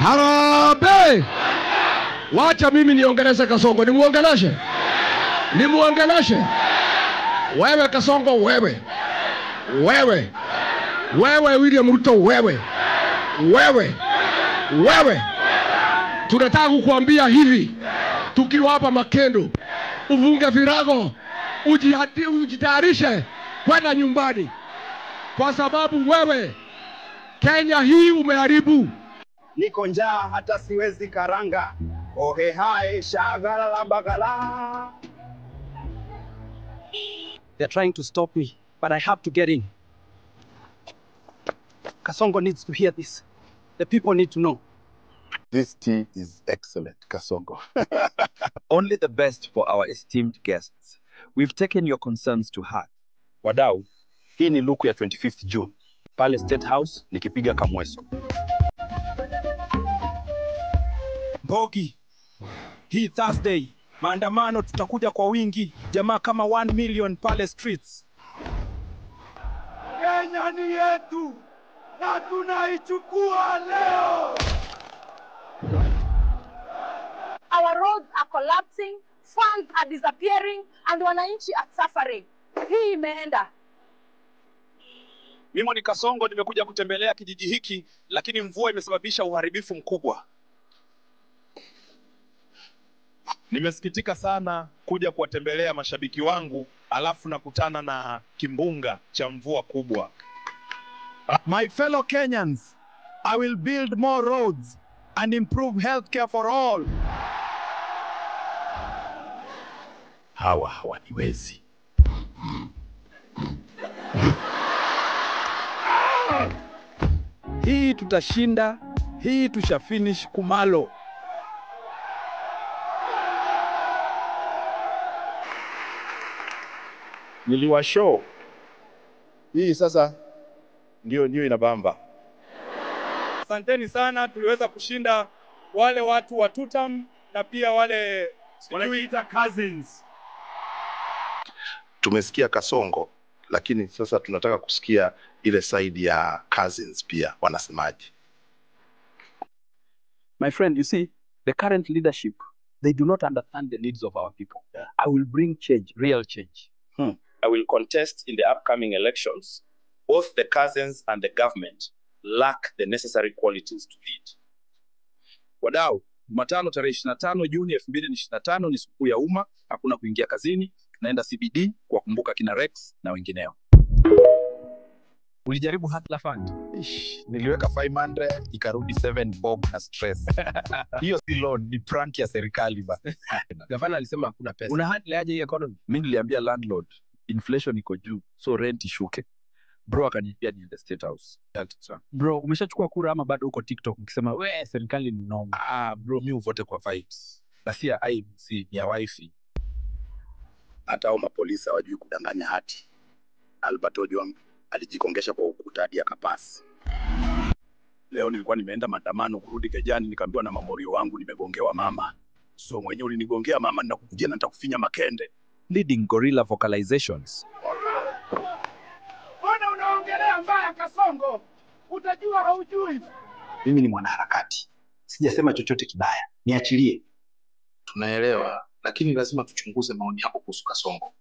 Harambee! Wacha mimi niongeleshe Kasongo, nimuongeleshe. Nimuongeleshe. Wewe Kasongo, wewe. Wewe. Wewe William Ruto, wewe. Wewe. Wewe. Tunataka kukuambia hivi. Tukiwa hapa Makendo, uvunge virago, ujitayarishe kwenda nyumbani. Kwa sababu wewe Kenya hii umeharibu. Niko njaa hata siwezi karanga. Ohe hai shagala la bagala. They're trying to stop me, but I have to get in. Kasongo needs to hear this. The people need to know. This tea is excellent, Kasongo. Only the best for our esteemed guests. We've taken your concerns to heart. Wadau, hii ni luku ya 25th June. Pale State House nikipiga kamweso. Mbogi, hii Thursday, maandamano tutakuja kwa wingi. Jamaa kama 1 million pale streets. Kenya ni yetu na tunaichukua leo. Our roads are collapsing, funds are disappearing, and wananchi are suffering. Hii imeenda. Mimi ni Kasongo, nimekuja kutembelea kijiji hiki, lakini mvua imesababisha uharibifu mkubwa. Nimesikitika sana kuja kuwatembelea mashabiki wangu, alafu nakutana na kimbunga cha mvua kubwa. My fellow Kenyans, I will build more roads and improve healthcare for all. Hawa hawaniwezi. Hii tutashinda, hii tushafinish kumalo. Niliwashow. Hii sasa ndio inabamba. Asanteni sana, tuliweza kushinda wale watu wa Tutam na pia wale wanaita cousins. Tumesikia Kasongo, lakini sasa tunataka kusikia ile side ya cousins pia wanasemaje. My friend, you see, the current leadership, they do not understand the needs of our people. I will bring change, real change. I will contest in the upcoming elections. Both the cousins and the government lack the necessary qualities to lead. Wadau, Jumatano tarehe 25 Juni 2025 ni siku ya umma, hakuna kuingia kazini, naenda CBD kuwakumbuka kina Rex na wengineo. Ulijaribu Hustler Fund? Niliweka 500 ikarudi 7 bob na stress. Hiyo si loan, ni prank ya serikali ba. Gavana alisema hakuna pesa. Una handle aje hii economy? Mimi niliambia landlord, inflation iko juu, so rent ishuke. Bro akaniambia ni the State House. Bro, umeshachukua kura ama bado uko TikTok ukisema we serikali ni noma? Bro, mimi uvote kwa vibes. Na si ya IMC, ni ya wifi. Hata hao mapolisi hawajui kudanganya hati. Albert Ojwang alijikongesha kwa ukuta hadi akapasi. Leo nilikuwa nimeenda maandamano kurudi Kejani, nikaambiwa na mamorio wangu nimegongewa mama. So mwenyewe ulinigongea mama, ninakukujia na nitakufinya makende. Leading guerrilla vocalizations. Mbona unaongelea mbaya Kasongo? Utajua haujui. Mimi ni mwanaharakati. Sijasema chochote kibaya. Niachilie. Tunaelewa, lakini lazima tuchunguze maoni yako kuhusu Kasongo.